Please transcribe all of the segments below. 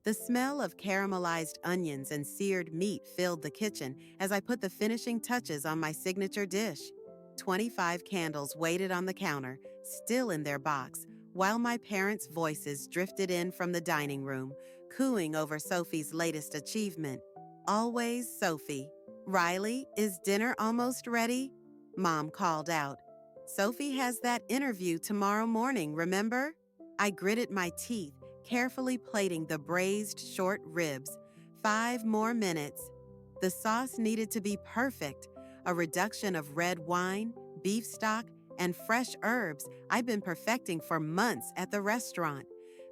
The smell of caramelized onions and seared meat filled the kitchen as I put the finishing touches on my signature dish. 25 candles waited on the counter, still in their box, while my parents' voices drifted in from the dining room, cooing over Sophie's latest achievement. Always Sophie. Riley, is dinner almost ready? Mom called out. Sophie has that interview tomorrow morning, remember? I gritted my teeth, carefully plating the braised short ribs. 5 more minutes. The sauce needed to be perfect. A reduction of red wine, beef stock, and fresh herbs I've been perfecting for months at the restaurant.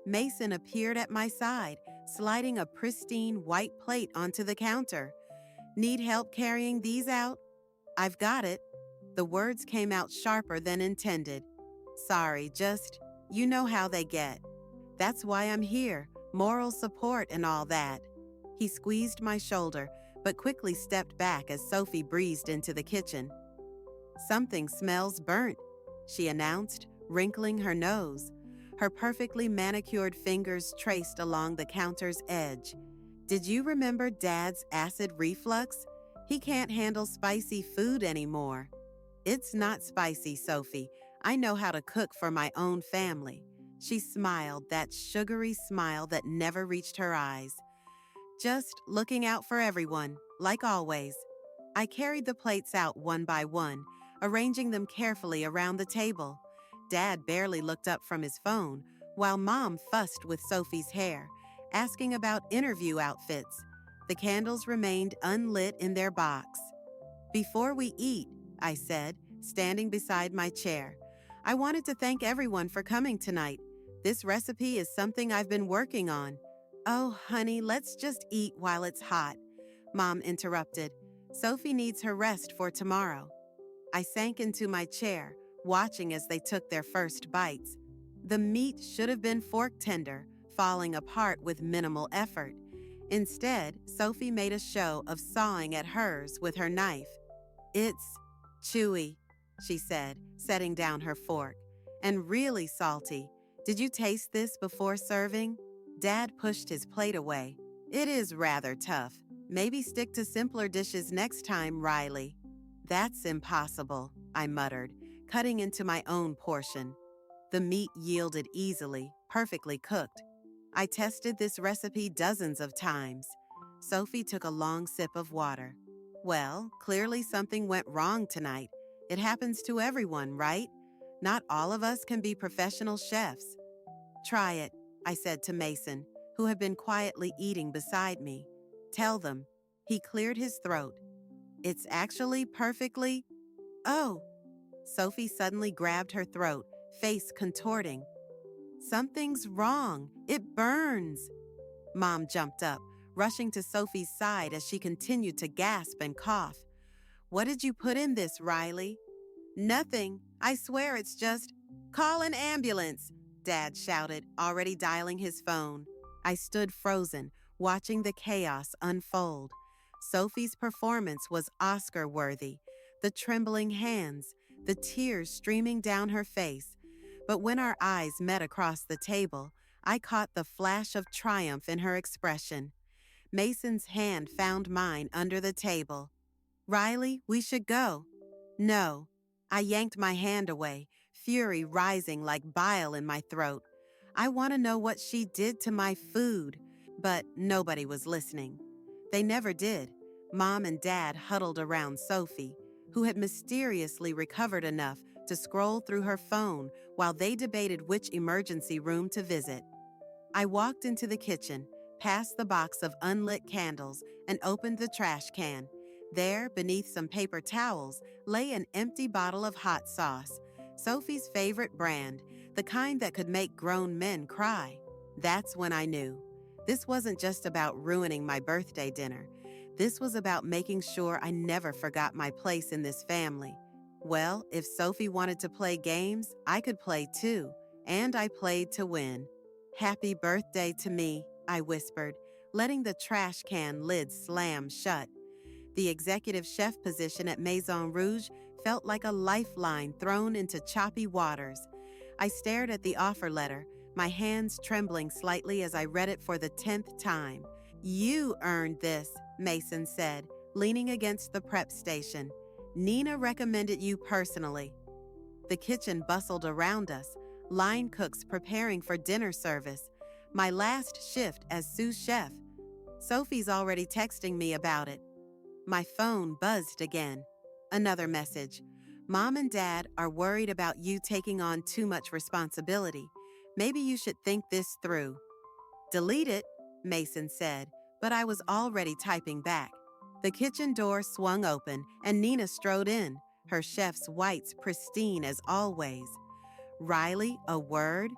Mason appeared at my side, sliding a pristine white plate onto the counter. Need help carrying these out? I've got it. The words came out sharper than intended. Sorry, you know how they get. That's why I'm here, moral support and all that. He squeezed my shoulder, but quickly stepped back as Sophie breezed into the kitchen. Something smells burnt, she announced, wrinkling her nose. Her perfectly manicured fingers traced along the counter's edge. Did you remember Dad's acid reflux? He can't handle spicy food anymore. It's not spicy, Sophie. I know how to cook for my own family. She smiled, that sugary smile that never reached her eyes. Just looking out for everyone, like always. I carried the plates out one by one, arranging them carefully around the table. Dad barely looked up from his phone, while Mom fussed with Sophie's hair, asking about interview outfits. The candles remained unlit in their box. Before we eat, I said, standing beside my chair, I wanted to thank everyone for coming tonight. This recipe is something I've been working on. Oh, honey, let's just eat while it's hot, Mom interrupted. Sophie needs her rest for tomorrow. I sank into my chair, watching as they took their first bites. The meat should have been fork tender, falling apart with minimal effort. Instead, Sophie made a show of sawing at hers with her knife. It's chewy, she said, setting down her fork, and really salty. Did you taste this before serving? Dad pushed his plate away. It is rather tough. Maybe stick to simpler dishes next time, Riley. That's impossible, I muttered, cutting into my own portion. The meat yielded easily, perfectly cooked. I tested this recipe dozens of times. Sophie took a long sip of water. Well, clearly something went wrong tonight. It happens to everyone, right? Not all of us can be professional chefs. Try it, I said to Mason, who had been quietly eating beside me. Tell them. He cleared his throat. It's actually perfectly... Oh! Sophie suddenly grabbed her throat, face contorting. Something's wrong. It burns. Mom jumped up, rushing to Sophie's side as she continued to gasp and cough. What did you put in this, Riley? Nothing. I swear it's just... Call an ambulance, Dad shouted, already dialing his phone. I stood frozen, watching the chaos unfold. Sophie's performance was Oscar-worthy. The trembling hands, the tears streaming down her face. But when our eyes met across the table, I caught the flash of triumph in her expression. Mason's hand found mine under the table. Riley, we should go. No. I yanked my hand away, fury rising like bile in my throat. I want to know what she did to my food. But nobody was listening. They never did. Mom and Dad huddled around Sophie, who had mysteriously recovered enough to scroll through her phone while they debated which emergency room to visit. I walked into the kitchen, past the box of unlit candles, and opened the trash can. There, beneath some paper towels, lay an empty bottle of hot sauce, Sophie's favorite brand, the kind that could make grown men cry. That's when I knew. This wasn't just about ruining my birthday dinner. This was about making sure I never forgot my place in this family. Well, if Sophie wanted to play games, I could play too, and I played to win. Happy birthday to me, I whispered, letting the trash can lid slam shut. The executive chef position at Maison Rouge felt like a lifeline thrown into choppy waters. I stared at the offer letter, my hands trembling slightly as I read it for the 10th time. You earned this, Mason said, leaning against the prep station. Nina recommended you personally. The kitchen bustled around us, line cooks preparing for dinner service. My last shift as sous chef. Sophie's already texting me about it. My phone buzzed again. Another message. Mom and Dad are worried about you taking on too much responsibility. Maybe you should think this through. Delete it, Mason said, but I was already typing back. The kitchen door swung open and Nina strode in, her chef's whites pristine as always. Riley, a word?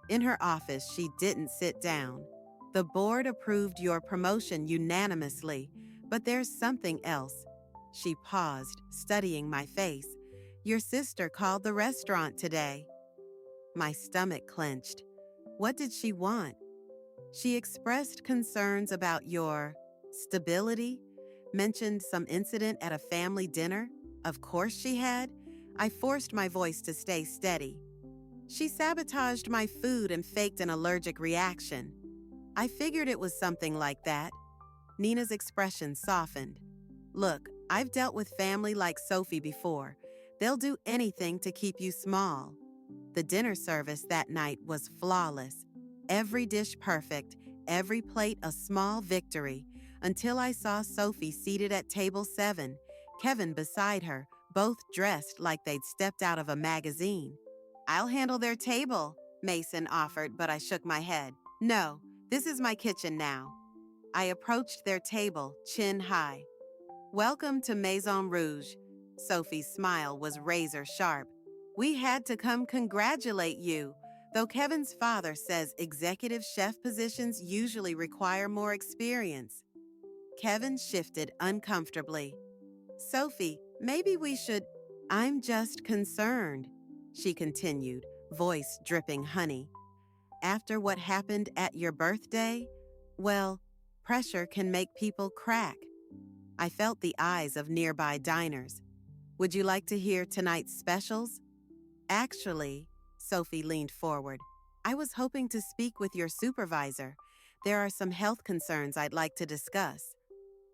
In her office, she didn't sit down. The board approved your promotion unanimously, but there's something else. She paused, studying my face. Your sister called the restaurant today. My stomach clenched. What did she want? She expressed concerns about your stability, mentioned some incident at a family dinner. Of course she had. I forced my voice to stay steady. She sabotaged my food and faked an allergic reaction. I figured it was something like that. Nina's expression softened. Look, I've dealt with family like Sophie before. They'll do anything to keep you small. The dinner service that night was flawless. Every dish perfect, every plate a small victory, until I saw Sophie seated at table 7, Kevin beside her, both dressed like they'd stepped out of a magazine. I'll handle their table, Mason offered, but I shook my head. No, this is my kitchen now. I approached their table, chin high. Welcome to Maison Rouge. Sophie's smile was razor sharp. We had to come congratulate you, though Kevin's father says executive chef positions usually require more experience. Kevin shifted uncomfortably. Sophie, maybe we should... I'm just concerned, she continued, voice dripping honey. After what happened at your birthday, well, pressure can make people crack. I felt the eyes of nearby diners. Would you like to hear tonight's specials? Actually, Sophie leaned forward. I was hoping to speak with your supervisor. There are some health concerns I'd like to discuss.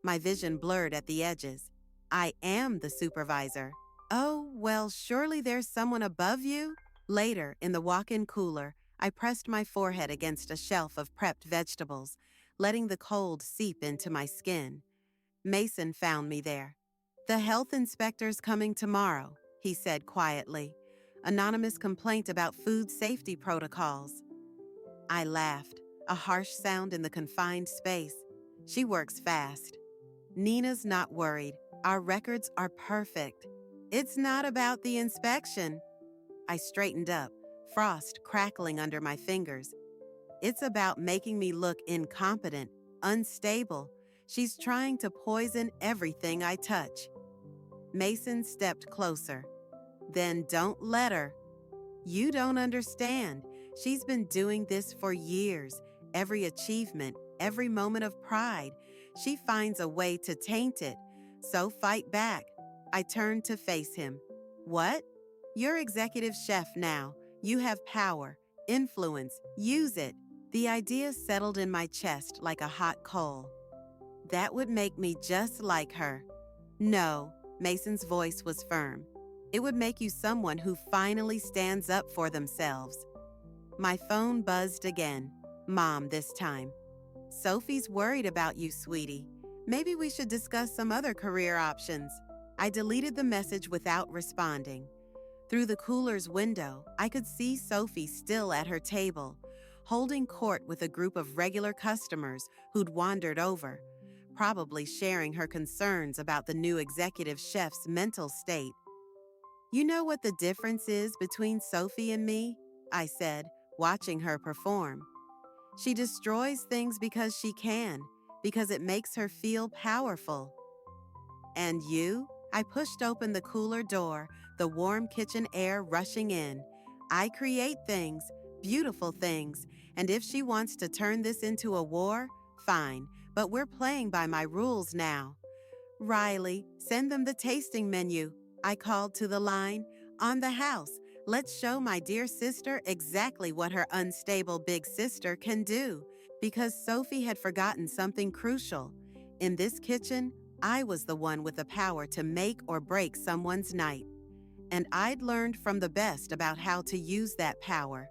My vision blurred at the edges. I am the supervisor. Oh, well, surely there's someone above you? Later, in the walk-in cooler, I pressed my forehead against a shelf of prepped vegetables, letting the cold seep into my skin. Mason found me there. The health inspector's coming tomorrow, he said quietly. Anonymous complaint about food safety protocols. I laughed, a harsh sound in the confined space. She works fast. Nina's not worried. Our records are perfect. It's not about the inspection. I straightened up, frost crackling under my fingers. It's about making me look incompetent, unstable. She's trying to poison everything I touch. Mason stepped closer. Then don't let her. You don't understand. She's been doing this for years. Every achievement, every moment of pride. She finds a way to taint it. So fight back. I turned to face him. What? You're executive chef now. You have power, influence. Use it. The idea settled in my chest like a hot coal. That would make me just like her. No, Mason's voice was firm. It would make you someone who finally stands up for themselves. My phone buzzed again. Mom this time. Sophie's worried about you, sweetie. Maybe we should discuss some other career options. I deleted the message without responding. Through the cooler's window, I could see Sophie still at her table, holding court with a group of regular customers who'd wandered over, probably sharing her concerns about the new executive chef's mental state. You know what the difference is between Sophie and me? I said, watching her perform. She destroys things because she can, because it makes her feel powerful. And you? I pushed open the cooler door, the warm kitchen air rushing in. I create things, beautiful things, and if she wants to turn this into a war, fine, but we're playing by my rules now. Riley, send them the tasting menu. I called to the line. On the house. Let's show my dear sister exactly what her unstable big sister can do. Because Sophie had forgotten something crucial. In this kitchen, I was the one with the power to make or break someone's night. And I'd learned from the best about how to use that power.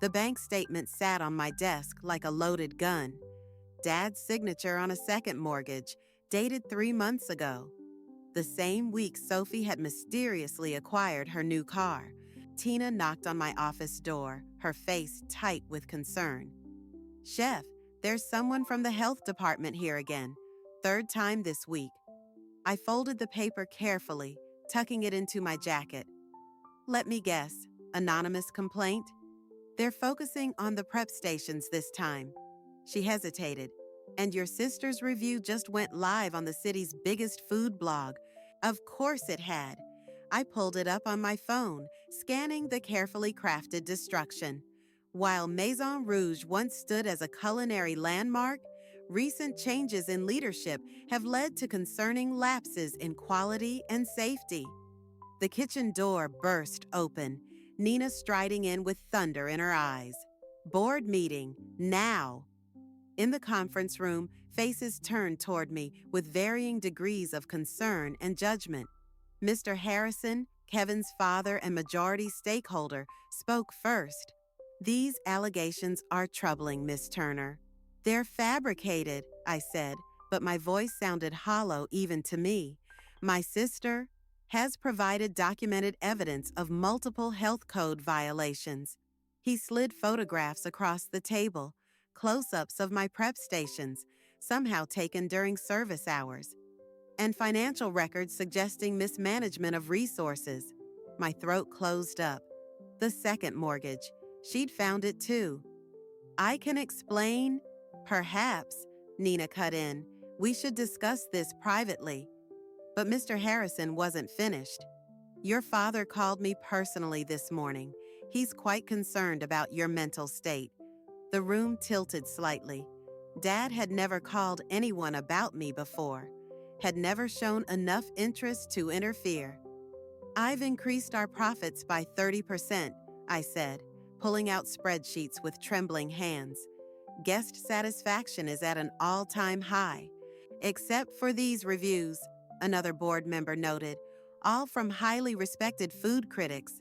The bank statement sat on my desk like a loaded gun. Dad's signature on a second mortgage, dated 3 months ago. The same week Sophie had mysteriously acquired her new car. Tina knocked on my office door, her face tight with concern. "Chef, there's someone from the health department here again. Third time this week." I folded the paper carefully, tucking it into my jacket. "Let me guess, anonymous complaint?" "They're focusing on the prep stations this time." She hesitated. "And your sister's review just went live on the city's biggest food blog." Of course it had. I pulled it up on my phone, scanning the carefully crafted destruction. While Maison Rouge once stood as a culinary landmark, recent changes in leadership have led to concerning lapses in quality and safety. The kitchen door burst open, Nina striding in with thunder in her eyes. "Board meeting, now." In the conference room, faces turned toward me with varying degrees of concern and judgment. Mr. Harrison, Kevin's father and majority stakeholder, spoke first. "These allegations are troubling, Miss Turner." "They're fabricated," I said, but my voice sounded hollow even to me. "My sister has provided documented evidence of multiple health code violations." He slid photographs across the table, close-ups of my prep stations, somehow taken during service hours, and financial records suggesting mismanagement of resources. My throat closed up. The second mortgage. She'd found it too. "I can explain." "Perhaps," Nina cut in. "We should discuss this privately." But Mr. Harrison wasn't finished. "Your father called me personally this morning. He's quite concerned about your mental state." The room tilted slightly. Dad had never called anyone about me before, had never shown enough interest to interfere. "I've increased our profits by 30%, I said, pulling out spreadsheets with trembling hands. "Guest satisfaction is at an all-time high. Except for these reviews," another board member noted, "all from highly respected food critics.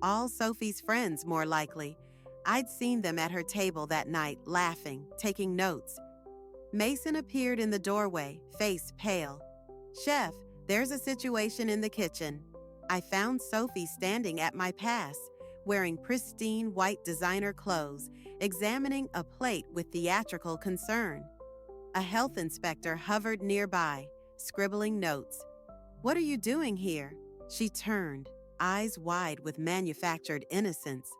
All Sophie's friends, more likely. I'd seen them at her table that night, laughing, taking notes." Mason appeared in the doorway, face pale. "Chef, there's a situation in the kitchen." I found Sophie standing at my pass, wearing pristine white designer clothes, examining a plate with theatrical concern. A health inspector hovered nearby, scribbling notes. "What are you doing here?" She turned, eyes wide with manufactured innocence.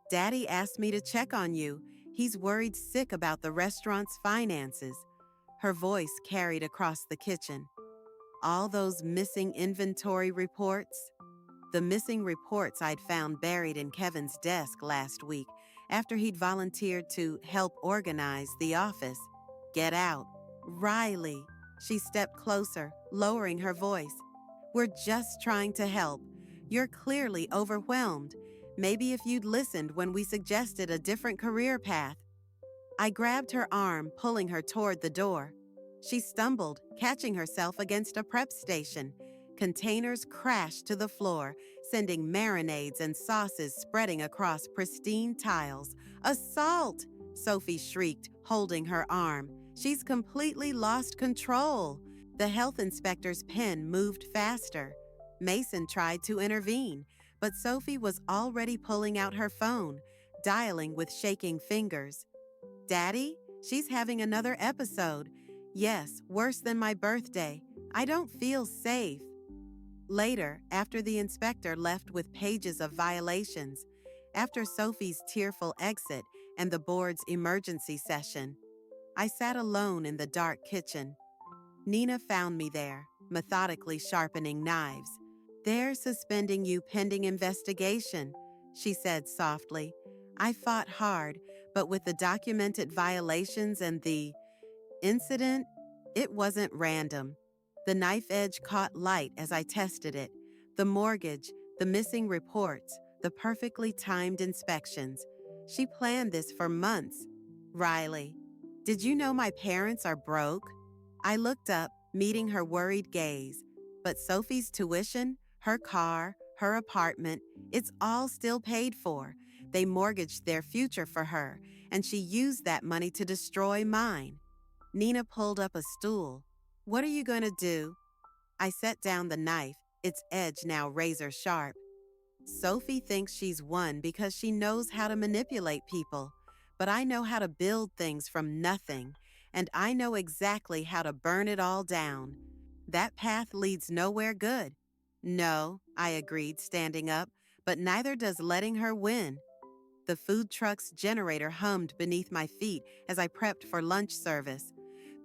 "Daddy asked me to check on you. He's worried sick about the restaurant's finances." Her voice carried across the kitchen. "All those missing inventory reports?" The missing reports I'd found buried in Kevin's desk last week after he'd volunteered to help organize the office. "Get out." "Riley." She stepped closer, lowering her voice. "We're just trying to help. You're clearly overwhelmed. Maybe if you'd listened when we suggested a different career path." I grabbed her arm, pulling her toward the door. She stumbled, catching herself against a prep station. Containers crashed to the floor, sending marinades and sauces spreading across pristine tiles. "Assault!" Sophie shrieked, holding her arm. "She's completely lost control." The health inspector's pen moved faster. Mason tried to intervene, but Sophie was already pulling out her phone, dialing with shaking fingers. "Daddy, she's having another episode. Yes, worse than my birthday. I don't feel safe." Later, after the inspector left with pages of violations, after Sophie's tearful exit and the board's emergency session, I sat alone in the dark kitchen. Nina found me there, methodically sharpening knives. "They're suspending you pending investigation," she said softly. I fought hard, but with the documented violations and the incident, it wasn't random. The knife edge caught light as I tested it. The mortgage, the missing reports, the perfectly timed inspections. She planned this for months. Riley, did you know my parents are broke? I looked up, meeting her worried gaze. But Sophie's tuition, her car, her apartment, it's all still paid for. They mortgaged their future for her, and she used that money to destroy mine. Nina pulled up a stool. What are you going to do? I set down the knife, its edge now razor sharp. Sophie thinks she's won because she knows how to manipulate people, but I know how to build things from nothing, and I know exactly how to burn it all down. That path leads nowhere good. No, I agreed, standing up, but neither does letting her win. The food truck's generator hummed beneath my feet as I prepped for lunch service.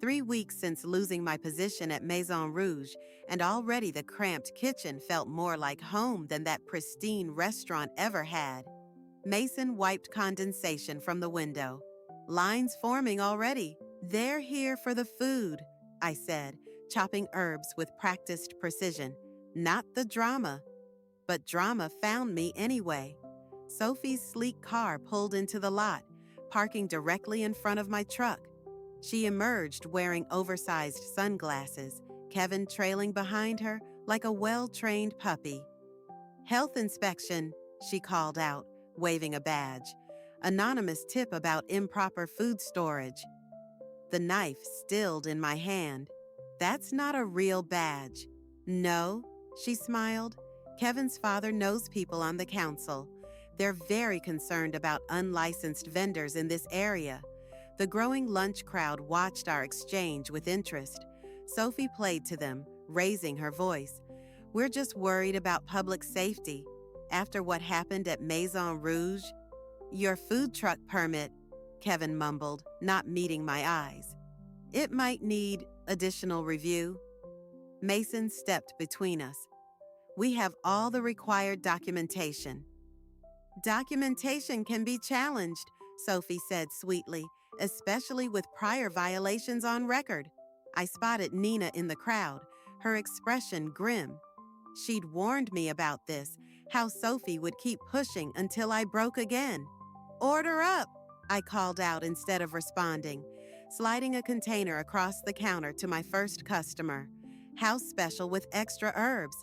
3 weeks since losing my position at Maison Rouge, and already the cramped kitchen felt more like home than that pristine restaurant ever had. Mason wiped condensation from the window. Lines forming already. They're here for the food, I said, chopping herbs with practiced precision. Not the drama. But drama found me anyway. Sophie's sleek car pulled into the lot, parking directly in front of my truck. She emerged wearing oversized sunglasses, Kevin trailing behind her like a well-trained puppy. Health inspection, she called out, waving a badge. Anonymous tip about improper food storage. The knife stilled in my hand. That's not a real badge. No, she smiled. Kevin's father knows people on the council. They're very concerned about unlicensed vendors in this area. The growing lunch crowd watched our exchange with interest. Sophie played to them, raising her voice. We're just worried about public safety. After what happened at Maison Rouge, your food truck permit, Kevin mumbled, not meeting my eyes. It might need additional review. Mason stepped between us. We have all the required documentation. Documentation can be challenged, Sophie said sweetly, especially with prior violations on record. I spotted Nina in the crowd, her expression grim. She'd warned me about this, how Sophie would keep pushing until I broke again. Order up, I called out instead of responding, sliding a container across the counter to my first customer. House special with extra herbs.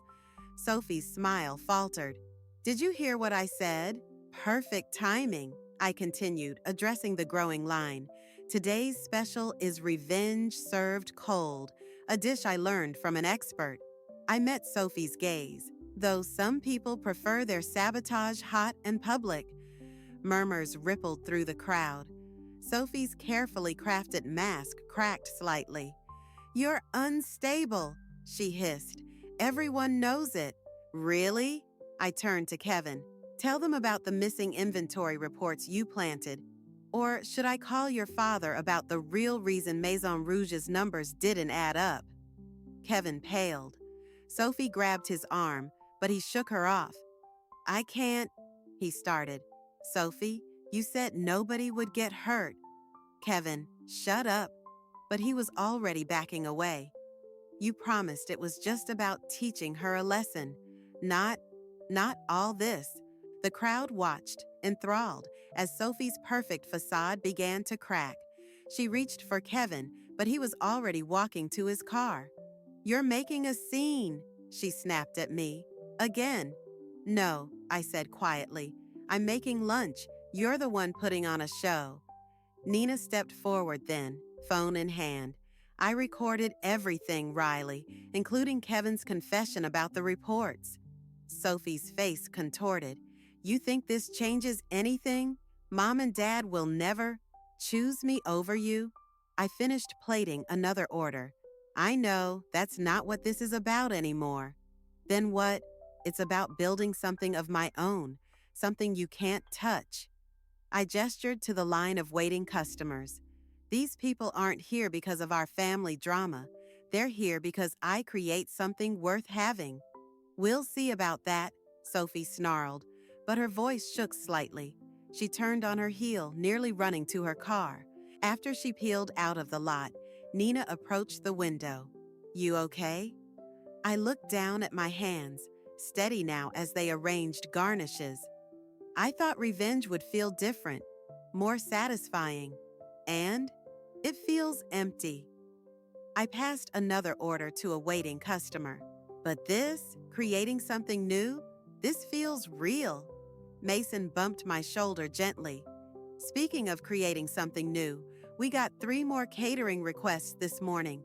Sophie's smile faltered. Did you hear what I said? Perfect timing, I continued, addressing the growing line. Today's special is revenge served cold, a dish I learned from an expert. I met Sophie's gaze, though some people prefer their sabotage hot and public. Murmurs rippled through the crowd. Sophie's carefully crafted mask cracked slightly. You're unstable, she hissed. Everyone knows it. Really? I turned to Kevin. Tell them about the missing inventory reports you planted. Or should I call your father about the real reason Maison Rouge's numbers didn't add up? Kevin paled. Sophie grabbed his arm, but he shook her off. I can't, he started. Sophie, you said nobody would get hurt. Kevin, shut up. But he was already backing away. You promised it was just about teaching her a lesson, not all this. The crowd watched, enthralled, as Sophie's perfect facade began to crack. She reached for Kevin, but he was already walking to his car. You're making a scene, she snapped at me. Again. No, I said quietly. I'm making lunch. You're the one putting on a show. Nina stepped forward then, phone in hand. I recorded everything, Riley, including Kevin's confession about the reports. Sophie's face contorted. You think this changes anything? Mom and Dad will never choose me over you? I finished plating another order. I know that's not what this is about anymore. Then what? It's about building something of my own, something you can't touch. I gestured to the line of waiting customers. These people aren't here because of our family drama. They're here because I create something worth having. We'll see about that, Sophie snarled, but her voice shook slightly. She turned on her heel, nearly running to her car. After she peeled out of the lot, Nina approached the window. You okay? I looked down at my hands, steady now as they arranged garnishes. I thought revenge would feel different, more satisfying, and it feels empty. I passed another order to a waiting customer. But this, creating something new, this feels real. Mason bumped my shoulder gently. Speaking of creating something new, we got 3 more catering requests this morning.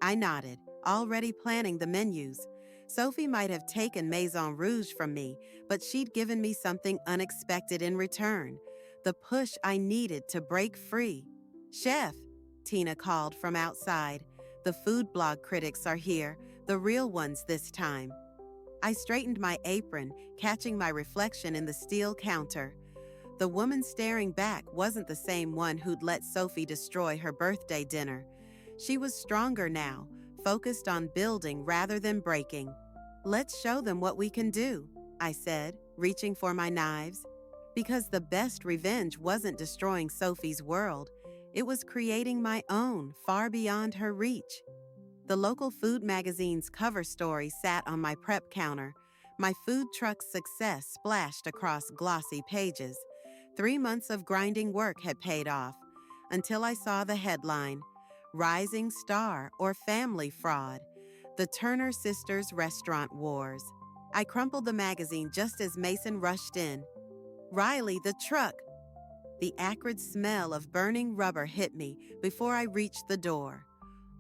I nodded, already planning the menus. Sophie might have taken Maison Rouge from me, but she'd given me something unexpected in return, the push I needed to break free. "Chef," Tina called from outside. "The food blog critics are here, the real ones this time." I straightened my apron, catching my reflection in the steel counter. The woman staring back wasn't the same one who'd let Sophie destroy her birthday dinner. She was stronger now, focused on building rather than breaking. "Let's show them what we can do," I said, reaching for my knives. Because the best revenge wasn't destroying Sophie's world, it was creating my own, far beyond her reach. The local food magazine's cover story sat on my prep counter. My food truck's success splashed across glossy pages. 3 months of grinding work had paid off, until I saw the headline, "Rising Star or Family Fraud, The Turner Sisters Restaurant Wars." I crumpled the magazine just as Mason rushed in. "Riley, the truck!" The acrid smell of burning rubber hit me before I reached the door.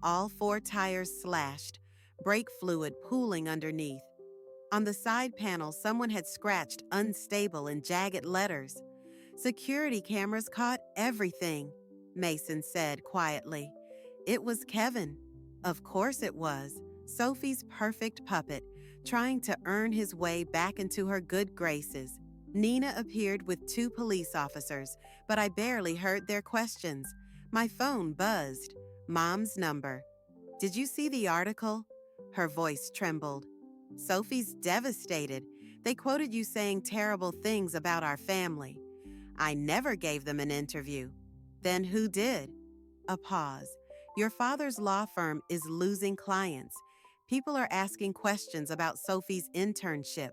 All 4 tires slashed, brake fluid pooling underneath. On the side panel, someone had scratched "unstable" in jagged letters. "Security cameras caught everything," Mason said quietly. It was Kevin. Of course it was. Sophie's perfect puppet, trying to earn his way back into her good graces. Nina appeared with 2 police officers, but I barely heard their questions. My phone buzzed. Mom's number. "Did you see the article?" Her voice trembled. "Sophie's devastated. They quoted you saying terrible things about our family." "I never gave them an interview." "Then who did?" A pause. "Your father's law firm is losing clients. People are asking questions about Sophie's internship,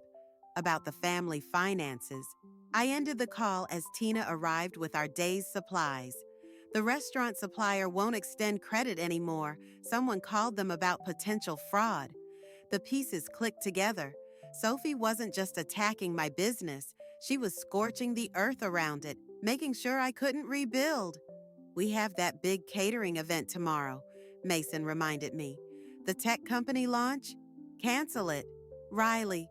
about the family finances." I ended the call as Tina arrived with our day's supplies. "The restaurant supplier won't extend credit anymore. Someone called them about potential fraud." The pieces clicked together. Sophie wasn't just attacking my business. She was scorching the earth around it, making sure I couldn't rebuild. "We have that big catering event tomorrow," Mason reminded me. "The tech company launch? Cancel it." "Riley,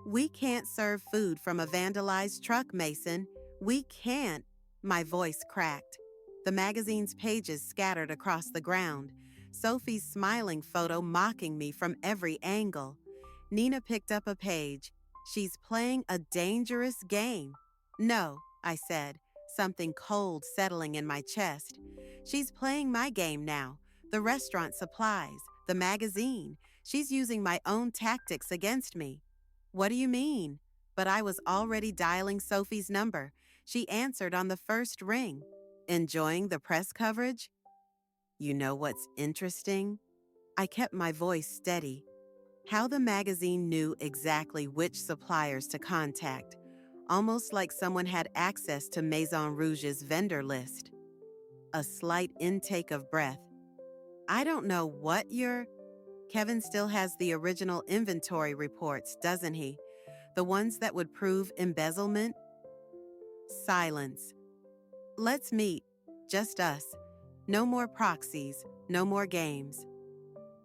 we can't serve food from a vandalized truck, Mason. We can't." My voice cracked. The magazine's pages scattered across the ground, Sophie's smiling photo mocking me from every angle. Nina picked up a page. "She's playing a dangerous game." "No," I said, something cold settling in my chest. "She's playing my game now. The restaurant supplies, the magazine. She's using my own tactics against me." "What do you mean?" But I was already dialing Sophie's number. She answered on the first ring. "Enjoying the press coverage?" "You know what's interesting?" I kept my voice steady. How the magazine knew exactly which suppliers to contact, almost like someone had access to Maison Rouge's vendor list. A slight intake of breath. "I don't know what you're—" "Kevin still has the original inventory reports, doesn't he? The ones that would prove embezzlement?" Silence. "Let's meet. Just us. No more proxies, no more games."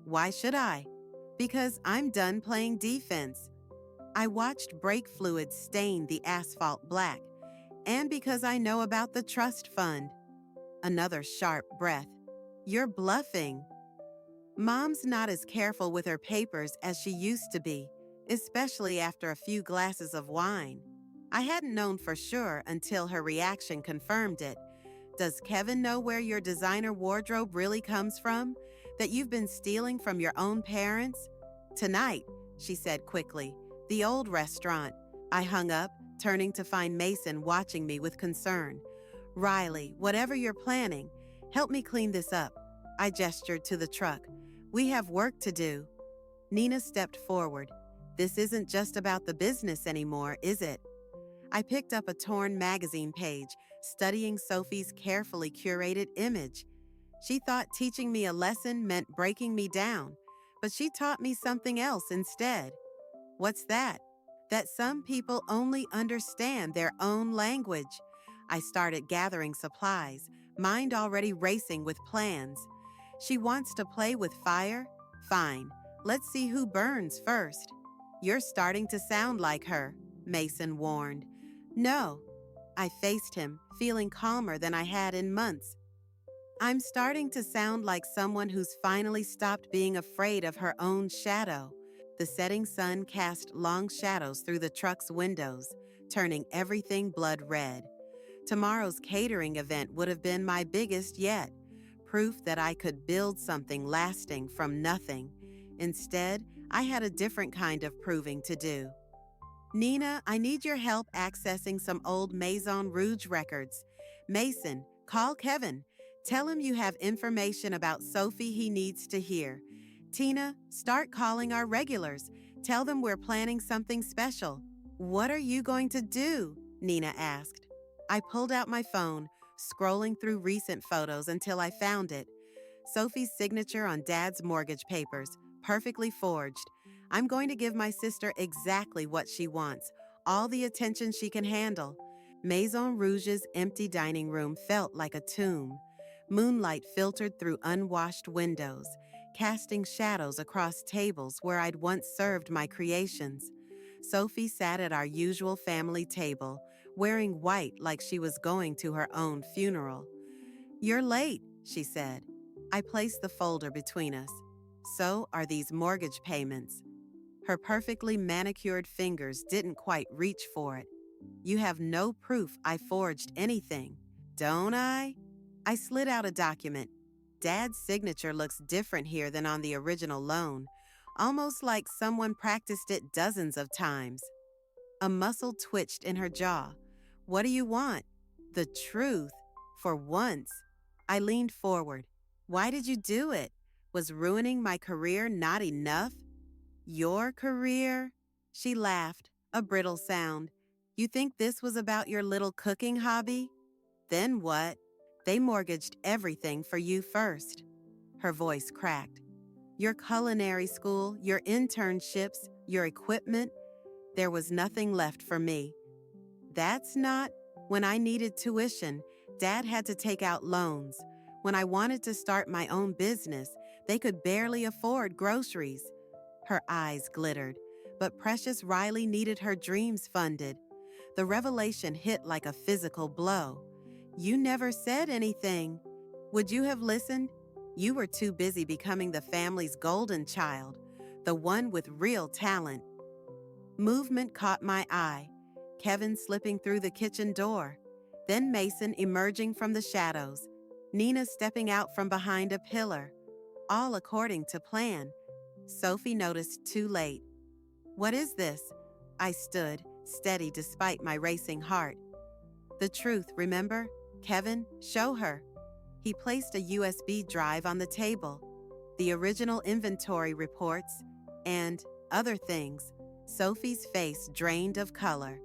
"Why should I?" "Because I'm done playing defense." I watched brake fluid stain the asphalt black. "And because I know about the trust fund." Another sharp breath. "You're bluffing." "Mom's not as careful with her papers as she used to be, especially after a few glasses of wine." I hadn't known for sure until her reaction confirmed it. "Does Kevin know where your designer wardrobe really comes from? That you've been stealing from your own parents?" "Tonight," she said quickly. "The old restaurant." I hung up, turning to find Mason watching me with concern. "Riley, whatever you're planning, help me clean this up." I gestured to the truck. "We have work to do." Nina stepped forward. "This isn't just about the business anymore, is it?" I picked up a torn magazine page, studying Sophie's carefully curated image. She thought teaching me a lesson meant breaking me down, but she taught me something else instead. What's that? That some people only understand their own language. I started gathering supplies, mind already racing with plans. She wants to play with fire? Fine. Let's see who burns first. You're starting to sound like her, Mason warned. No. I faced him, feeling calmer than I had in months. I'm starting to sound like someone who's finally stopped being afraid of her own shadow. The setting sun cast long shadows through the truck's windows, turning everything blood red. Tomorrow's catering event would have been my biggest yet, proof that I could build something lasting from nothing. Instead, I had a different kind of proving to do. Nina, I need your help accessing some old Maison Rouge records. Mason, call Kevin. Tell him you have information about Sophie he needs to hear. Tina, start calling our regulars. Tell them we're planning something special. What are you going to do? Nina asked. I pulled out my phone, scrolling through recent photos until I found it. Sophie's signature on Dad's mortgage papers, perfectly forged. I'm going to give my sister exactly what she wants, all the attention she can handle. Maison Rouge's empty dining room felt like a tomb. Moonlight filtered through unwashed windows, casting shadows across tables where I'd once served my creations. Sophie sat at our usual family table, wearing white like she was going to her own funeral. You're late, she said. I placed the folder between us. So are these mortgage payments. Her perfectly manicured fingers didn't quite reach for it. You have no proof I forged anything, don't I? I slid out a document. Dad's signature looks different here than on the original loan, almost like someone practiced it dozens of times. A muscle twitched in her jaw. What do you want? The truth. For once. I leaned forward. Why did you do it? Was ruining my career not enough? Your career? She laughed, a brittle sound. You think this was about your little cooking hobby? Then what? They mortgaged everything for you first. Her voice cracked. Your culinary school, your internships, your equipment. There was nothing left for me. That's not. When I needed tuition, Dad had to take out loans. When I wanted to start my own business, they could barely afford groceries. Her eyes glittered, but Precious Riley needed her dreams funded. The revelation hit like a physical blow. You never said anything. Would you have listened? You were too busy becoming the family's golden child, the one with real talent. Movement caught my eye. Kevin slipping through the kitchen door. Then Mason emerging from the shadows. Nina stepping out from behind a pillar. All according to plan. Sophie noticed too late. What is this? I stood, steady despite my racing heart. The truth, remember? Kevin, show her. He placed a USB drive on the table. The original inventory reports and other things. Sophie's face drained of color.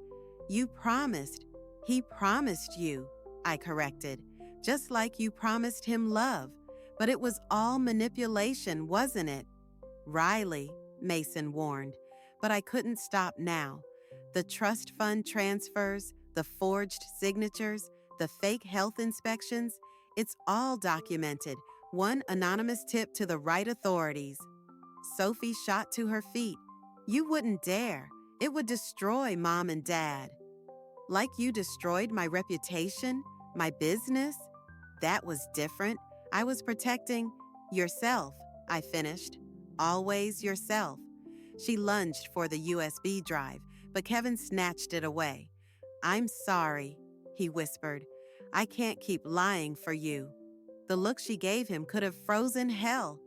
You promised. He promised you, I corrected, just like you promised him love. But it was all manipulation, wasn't it? Riley, Mason warned, but I couldn't stop now. The trust fund transfers, the forged signatures, the fake health inspections, it's all documented. One anonymous tip to the right authorities. Sophie shot to her feet. You wouldn't dare. It would destroy Mom and Dad. Like you destroyed my reputation, my business? That was different. I was protecting yourself, I finished. Always yourself. She lunged for the USB drive, but Kevin snatched it away. I'm sorry, he whispered. I can't keep lying for you. The look she gave him could have frozen hell.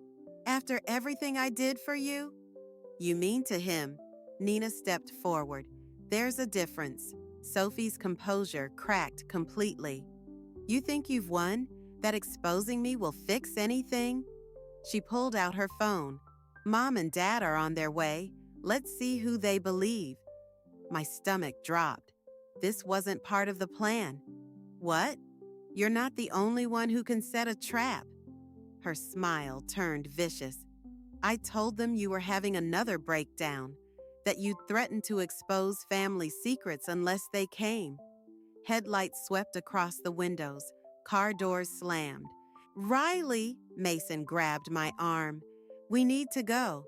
After everything I did for you? You mean to him? Nina stepped forward. There's a difference. Sophie's composure cracked completely. You think you've won? That exposing me will fix anything? She pulled out her phone. Mom and Dad are on their way. Let's see who they believe. My stomach dropped. This wasn't part of the plan. What? You're not the only one who can set a trap. Her smile turned vicious. I told them you were having another breakdown, that you'd threaten to expose family secrets unless they came. Headlights swept across the windows. Car doors slammed. Riley, Mason grabbed my arm. We need to go.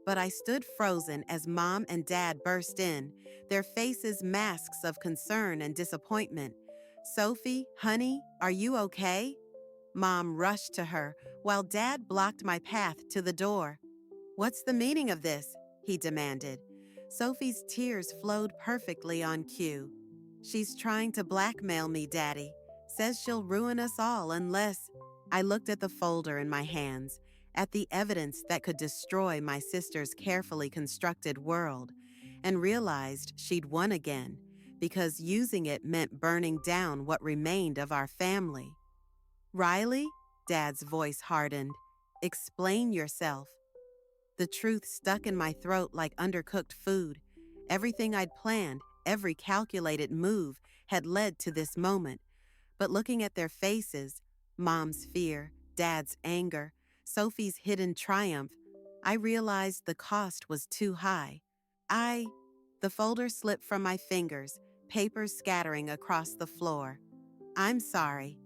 But I stood frozen as Mom and Dad burst in, their faces masks of concern and disappointment. Sophie, honey, are you okay? Mom rushed to her while Dad blocked my path to the door. What's the meaning of this? He demanded. Sophie's tears flowed perfectly on cue. She's trying to blackmail me, Daddy. Says she'll ruin us all unless... I looked at the folder in my hands, at the evidence that could destroy my sister's carefully constructed world, and realized she'd won again, because using it meant burning down what remained of our family. Riley? Dad's voice hardened. Explain yourself. The truth stuck in my throat like undercooked food. Everything I'd planned, every calculated move, had led to this moment. But looking at their faces, Mom's fear, Dad's anger, Sophie's hidden triumph, I realized the cost was too high. The folder slipped from my fingers, papers scattering across the floor. I'm sorry.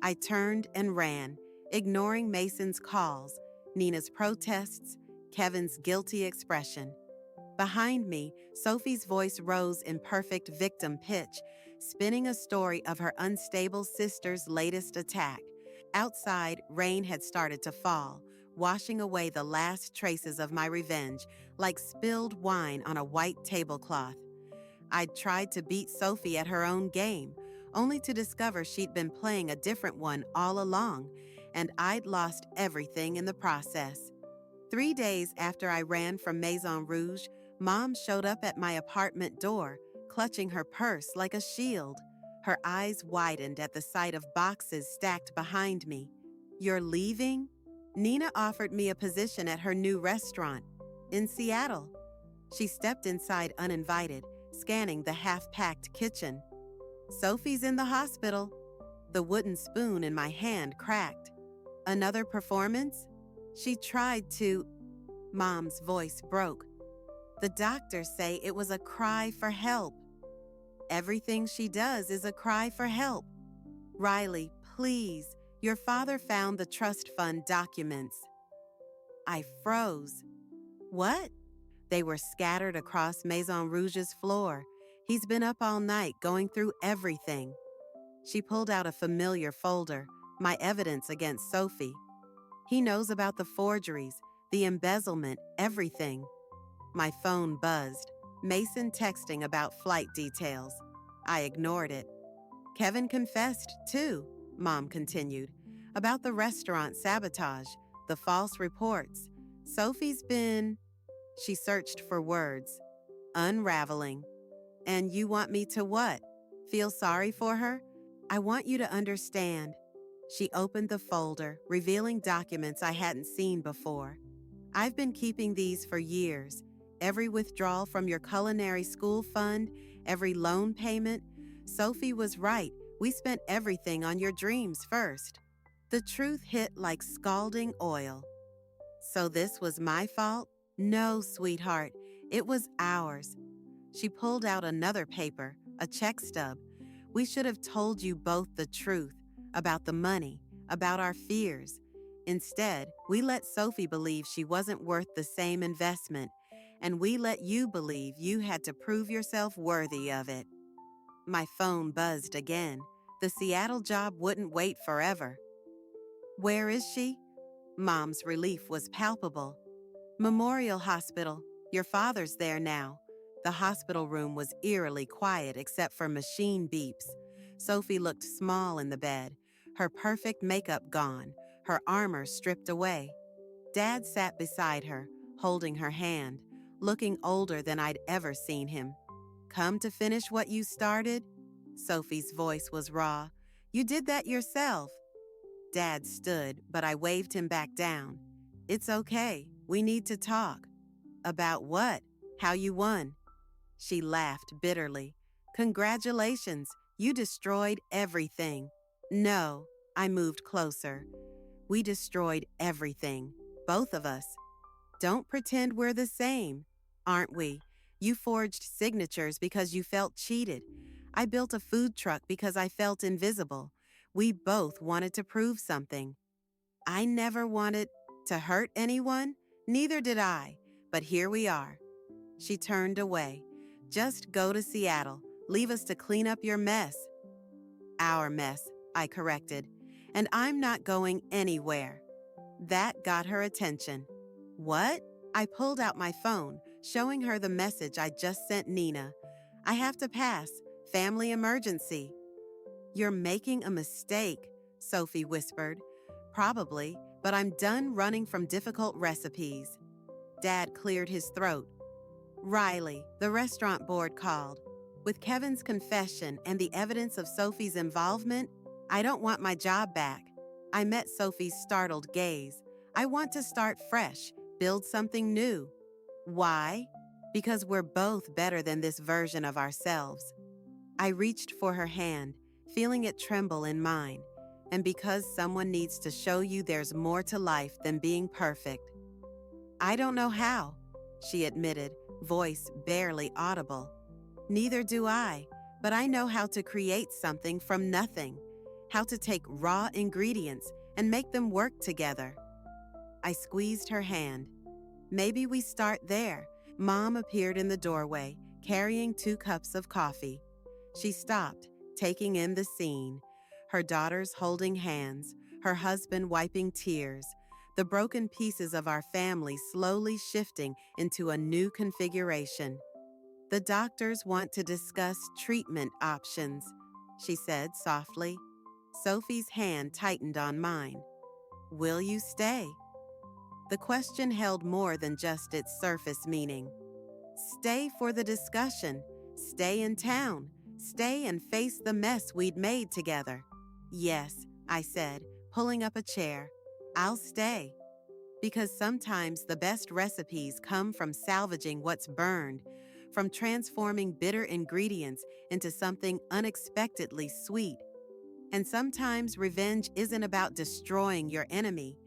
I turned and ran, ignoring Mason's calls, Nina's protests, Kevin's guilty expression. Behind me, Sophie's voice rose in perfect victim pitch, spinning a story of her unstable sister's latest attack. Outside, rain had started to fall, washing away the last traces of my revenge, like spilled wine on a white tablecloth. I'd tried to beat Sophie at her own game, only to discover she'd been playing a different one all along, and I'd lost everything in the process. 3 days after I ran from Maison Rouge, Mom showed up at my apartment door, clutching her purse like a shield. Her eyes widened at the sight of boxes stacked behind me. You're leaving? Nina offered me a position at her new restaurant in Seattle. She stepped inside uninvited, scanning the half-packed kitchen. Sophie's in the hospital. The wooden spoon in my hand cracked. Another performance? She tried to... Mom's voice broke. The doctors say it was a cry for help. Everything she does is a cry for help. Riley, please, your father found the trust fund documents. I froze. What? They were scattered across Maison Rouge's floor. He's been up all night going through everything. She pulled out a familiar folder, my evidence against Sophie. He knows about the forgeries, the embezzlement, everything. My phone buzzed. Mason texting about flight details. I ignored it. Kevin confessed, too, Mom continued, about the restaurant sabotage, the false reports. Sophie's been... She searched for words. Unraveling. And you want me to what? Feel sorry for her? I want you to understand. She opened the folder, revealing documents I hadn't seen before. I've been keeping these for years. Every withdrawal from your culinary school fund, every loan payment. Sophie was right. We spent everything on your dreams first. The truth hit like scalding oil. So this was my fault? No, sweetheart. It was ours. She pulled out another paper, a check stub. We should have told you both the truth about the money, about our fears. Instead, we let Sophie believe she wasn't worth the same investment, and we let you believe you had to prove yourself worthy of it. My phone buzzed again. The Seattle job wouldn't wait forever. Where is she? Mom's relief was palpable. Memorial Hospital. Your father's there now. The hospital room was eerily quiet except for machine beeps. Sophie looked small in the bed, her perfect makeup gone, her armor stripped away. Dad sat beside her, holding her hand, looking older than I'd ever seen him. Come to finish what you started? Sophie's voice was raw. You did that yourself. Dad stood, but I waved him back down. It's okay. We need to talk. About what? How you won? She laughed bitterly. Congratulations, you destroyed everything. No, I moved closer. We destroyed everything, both of us. Don't pretend we're the same, aren't we? You forged signatures because you felt cheated. I built a food truck because I felt invisible. We both wanted to prove something. I never wanted to hurt anyone, neither did I, but here we are. She turned away. Just go to Seattle. Leave us to clean up your mess. Our mess, I corrected. And I'm not going anywhere. That got her attention. What? I pulled out my phone, showing her the message I just sent Nina. I have to pass. Family emergency. You're making a mistake, Sophie whispered. Probably, but I'm done running from difficult recipes. Dad cleared his throat. Riley, the restaurant board called. With Kevin's confession and the evidence of Sophie's involvement, I don't want my job back. I met Sophie's startled gaze. I want to start fresh, build something new. Why? Because we're both better than this version of ourselves. I reached for her hand, feeling it tremble in mine. And because someone needs to show you there's more to life than being perfect. I don't know how, she admitted, voice barely audible. Neither do I, but I know how to create something from nothing, how to take raw ingredients and make them work together. I squeezed her hand. Maybe we start there. Mom appeared in the doorway, carrying 2 cups of coffee. She stopped, taking in the scene. Her daughters holding hands, her husband wiping tears, the broken pieces of our family slowly shifting into a new configuration. The doctors want to discuss treatment options, she said softly. Sophie's hand tightened on mine. Will you stay? The question held more than just its surface meaning. Stay for the discussion. Stay in town. Stay and face the mess we'd made together. Yes, I said, pulling up a chair. I'll stay. Because sometimes the best recipes come from salvaging what's burned, from transforming bitter ingredients into something unexpectedly sweet. And sometimes revenge isn't about destroying your enemy.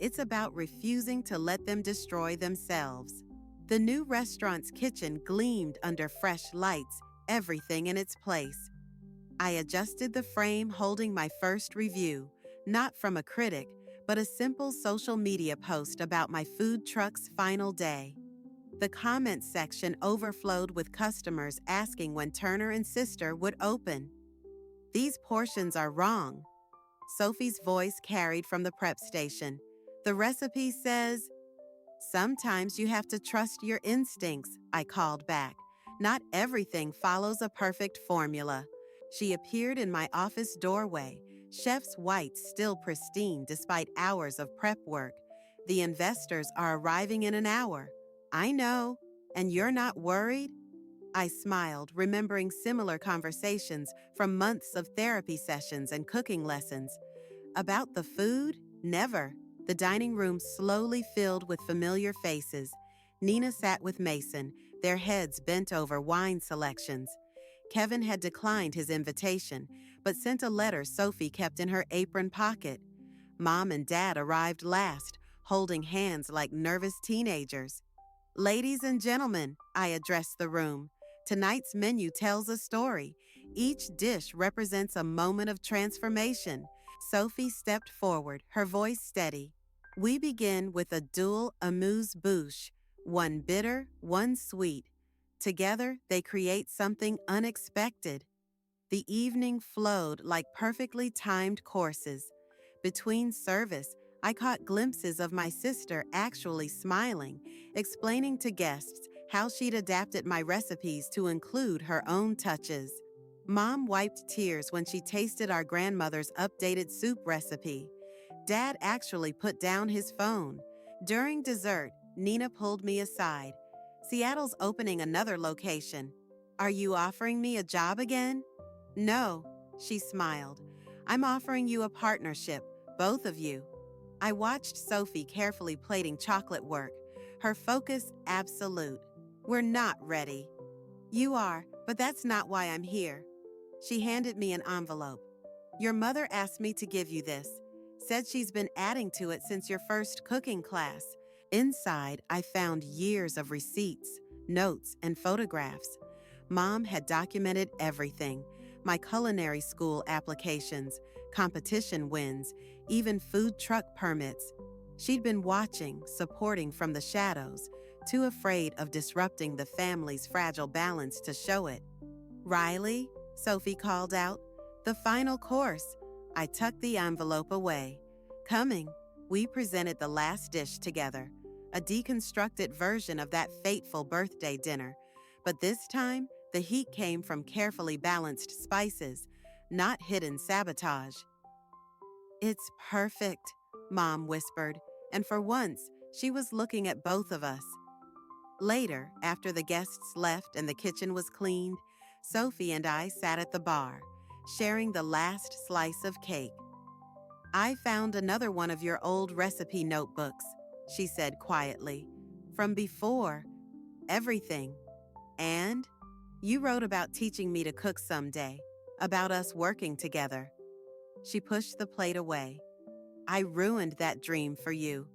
It's about refusing to let them destroy themselves. The new restaurant's kitchen gleamed under fresh lights, everything in its place. I adjusted the frame holding my first review, not from a critic, but a simple social media post about my food truck's final day. The comments section overflowed with customers asking when Turner and Sister would open. These portions are wrong. Sophie's voice carried from the prep station. The recipe says, sometimes you have to trust your instincts, I called back. Not everything follows a perfect formula. She appeared in my office doorway, chef's whites still pristine despite hours of prep work. The investors are arriving in an hour. I know. And you're not worried? I smiled, remembering similar conversations from months of therapy sessions and cooking lessons. About the food? Never. The dining room slowly filled with familiar faces. Nina sat with Mason, their heads bent over wine selections. Kevin had declined his invitation, but sent a letter Sophie kept in her apron pocket. Mom and Dad arrived last, holding hands like nervous teenagers. Ladies and gentlemen, I addressed the room. Tonight's menu tells a story. Each dish represents a moment of transformation. Sophie stepped forward, her voice steady. We begin with a dual amuse-bouche, one bitter, one sweet. Together, they create something unexpected. The evening flowed like perfectly timed courses. Between service, I caught glimpses of my sister actually smiling, explaining to guests how she'd adapted my recipes to include her own touches. Mom wiped tears when she tasted our grandmother's updated soup recipe. Dad actually put down his phone. During dessert, Nina pulled me aside. Seattle's opening another location. Are you offering me a job again? No, she smiled. I'm offering you a partnership, both of you. I watched Sophie carefully plating chocolate work, her focus absolute. We're not ready. You are, But that's not why I'm here. She handed me an envelope. Your mother asked me to give you this. Said she's been adding to it since your first cooking class. Inside, I found years of receipts, notes, and photographs. Mom had documented everything: my culinary school applications, competition wins, even food truck permits. She'd been watching, supporting from the shadows, too afraid of disrupting the family's fragile balance to show it. Riley, Sophie called out. The final course. I tucked the envelope away. Coming, we presented the last dish together, a deconstructed version of that fateful birthday dinner. But this time, the heat came from carefully balanced spices, not hidden sabotage. It's perfect, Mom whispered, and for once, she was looking at both of us. Later, after the guests left and the kitchen was cleaned, Sophie and I sat at the bar, sharing the last slice of cake. I found another one of your old recipe notebooks, she said quietly. From before, everything. And you wrote about teaching me to cook someday, about us working together. She pushed the plate away. I ruined that dream for you.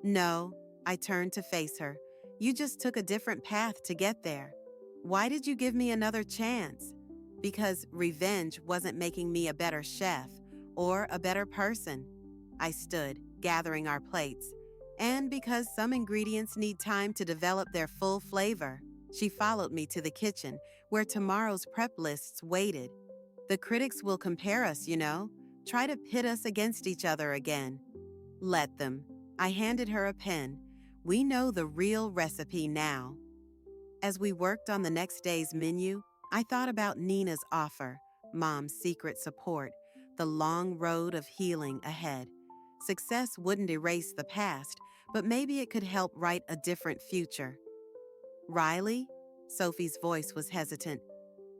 No, I turned to face her. You just took a different path to get there. Why did you give me another chance? Because revenge wasn't making me a better chef or a better person. I stood, gathering our plates. And because some ingredients need time to develop their full flavor. She followed me to the kitchen, where tomorrow's prep lists waited. The critics will compare us, try to pit us against each other again. Let them. I handed her a pen. We know the real recipe now. As we worked on the next day's menu, I thought about Nina's offer, Mom's secret support, the long road of healing ahead. Success wouldn't erase the past, but maybe it could help write a different future. Riley? Sophie's voice was hesitant.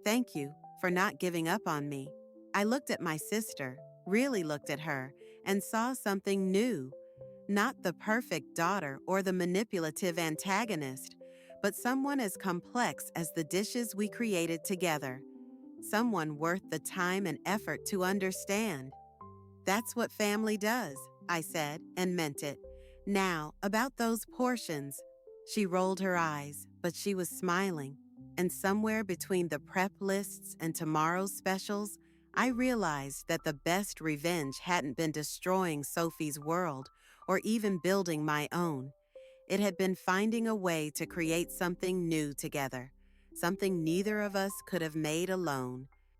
Thank you for not giving up on me. I looked at my sister, really looked at her, and saw something new. Not the perfect daughter or the manipulative antagonist, but someone as complex as the dishes we created together. Someone worth the time and effort to understand. That's what family does, I said, and meant it. Now, about those portions. She rolled her eyes, but she was smiling. And somewhere between the prep lists and tomorrow's specials, I realized that the best revenge hadn't been destroying Sophie's world or even building my own. It had been finding a way to create something new together, something neither of us could have made alone.